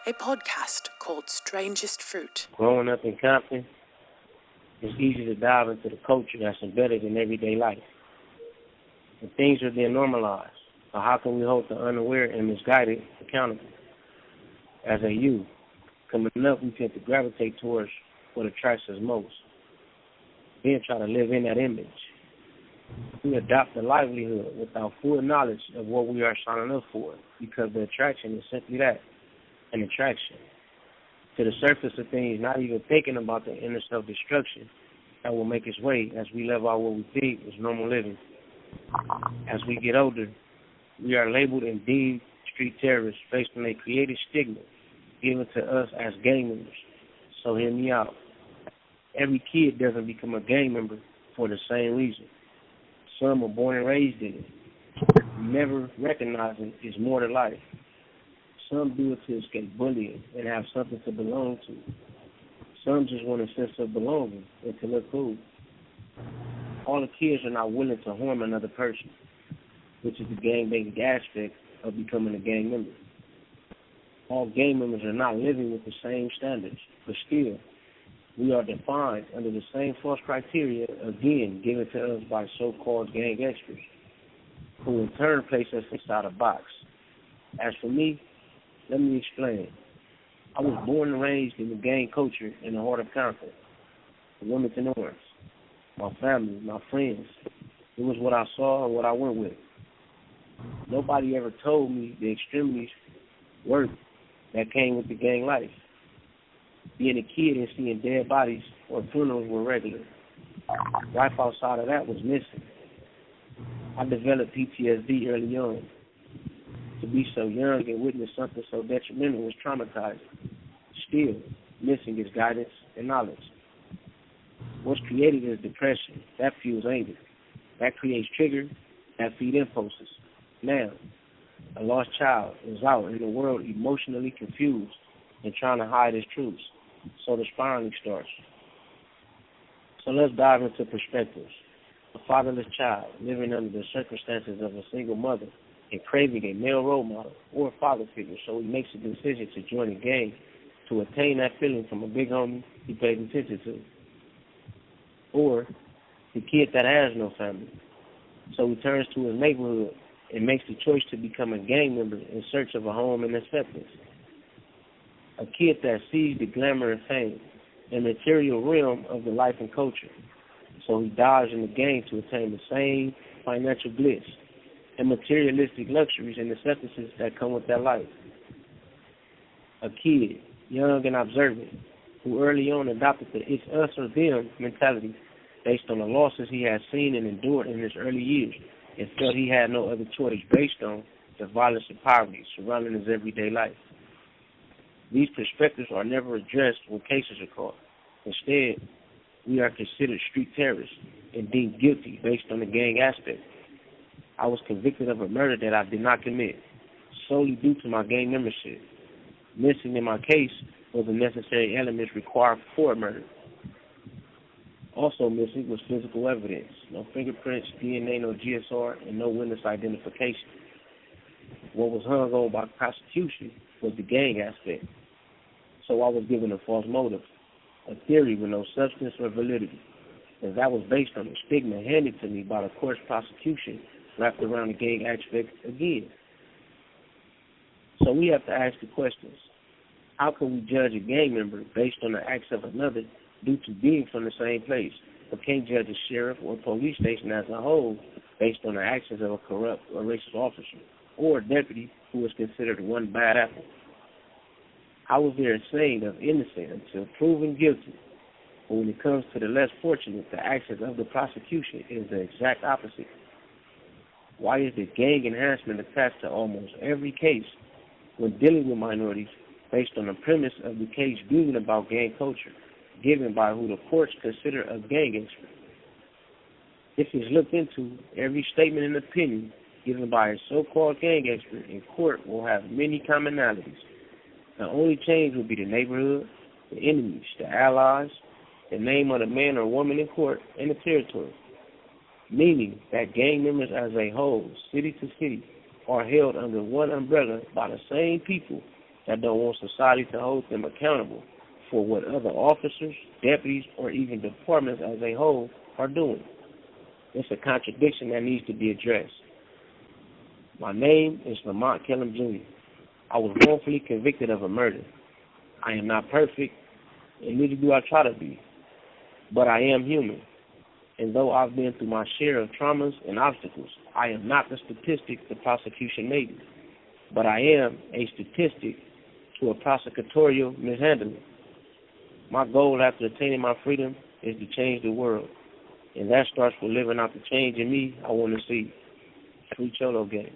a podcast called Strangest Fruit. Growing up in Compton, it's easy to dive into the culture that's embedded in everyday life. And things are then normalized. So how can we hold the unaware and misguided accountable? As a youth, coming up, we tend to gravitate towards what attracts us most, then try to live in that image. We adopt a livelihood without full knowledge of what we are signing up for, because the attraction is simply that, an attraction. To the surface of things, not even thinking about the inner self-destruction that will make its way as we live out what we think is normal living. As we get older, we are labeled and deemed street terrorists based on a created stigma given to us as gang members. So hear me out. Every kid doesn't become a gang member for the same reason. Some are born and raised in it, never recognizing it's more to life. Some do it to escape bullying and have something to belong to. Some just want a sense of belonging and to look cool. All the kids are not willing to harm another person, which is the gang-banging aspect of becoming a gang member. All gang members are not living with the same standards, but still, we are defined under the same false criteria, again, given to us by so-called gang experts, who in turn place us inside a box. As for me, let me explain. I was born and raised in the gang culture in the heart of Compton, the Wilmington Orange. My family, my friends, it was what I saw and what I went with. Nobody ever told me the extremities work that came with the gang life. Being a kid and seeing dead bodies or funerals were regular. Life outside of that was missing. I developed PTSD early on. To be so young and witness something so detrimental was traumatizing. Still, missing is guidance and knowledge. What's created is depression. That fuels anger. That creates triggers that feed impulses. Now, a lost child is out in the world emotionally confused and trying to hide his truths. So the spiraling starts. So let's dive into perspectives. A fatherless child living under the circumstances of a single mother and craving a male role model or a father figure, so he makes a decision to join a gang to attain that feeling from a big homie he paid attention to. Or the kid that has no family, so he turns to his neighborhood and makes the choice to become a gang member in search of a home and acceptance. A kid that sees the glamour and fame and material realm of the life and culture, so he dives in the game to attain the same financial bliss and materialistic luxuries and necessities that come with that life. A kid, young and observant, who early on adopted the it's us or them mentality based on the losses he had seen and endured in his early years and felt he had no other choice based on the violence and poverty surrounding his everyday life. These perspectives are never addressed when cases are caught. Instead, we are considered street terrorists and deemed guilty based on the gang aspect. I was convicted of a murder that I did not commit, solely due to my gang membership. Missing in my case was the necessary elements required for a murder. Also missing was physical evidence, no fingerprints, DNA, no GSR, and no witness identification. What was hung on by the prosecution was the gang aspect. So I was given a false motive, a theory with no substance or validity, and that was based on the stigma handed to me by the court's prosecution wrapped around the gang aspect again. So we have to ask the questions. How can we judge a gang member based on the acts of another due to being from the same place, but can't judge a sheriff or police station as a whole based on the actions of a corrupt or racist officer or a deputy who is considered one bad apple? How is there a saying of innocent until proven guilty? But when it comes to the less fortunate, the actions of the prosecution is the exact opposite. Why is the gang enhancement attached to almost every case when dealing with minorities based on the premise of the case being about gang culture, given by who the courts consider a gang expert? If it's looked into, every statement and opinion given by a so-called gang expert in court will have many commonalities. The only change will be the neighborhood, the enemies, the allies, the name of the man or woman in court, and the territory. Meaning that gang members as a whole, city to city, are held under one umbrella by the same people that don't want society to hold them accountable for what other officers, deputies, or even departments as a whole are doing. It's a contradiction that needs to be addressed. My name is Lamont Kellum, Jr. I was wrongfully convicted of a murder. I am not perfect, and neither do I try to be. But I am human. And though I've been through my share of traumas and obstacles, I am not the statistic the prosecution made me. But I am a statistic to a prosecutorial mishandling. My goal after attaining my freedom is to change the world. And that starts with living out the change in me I want to see. Free Cholo Gang.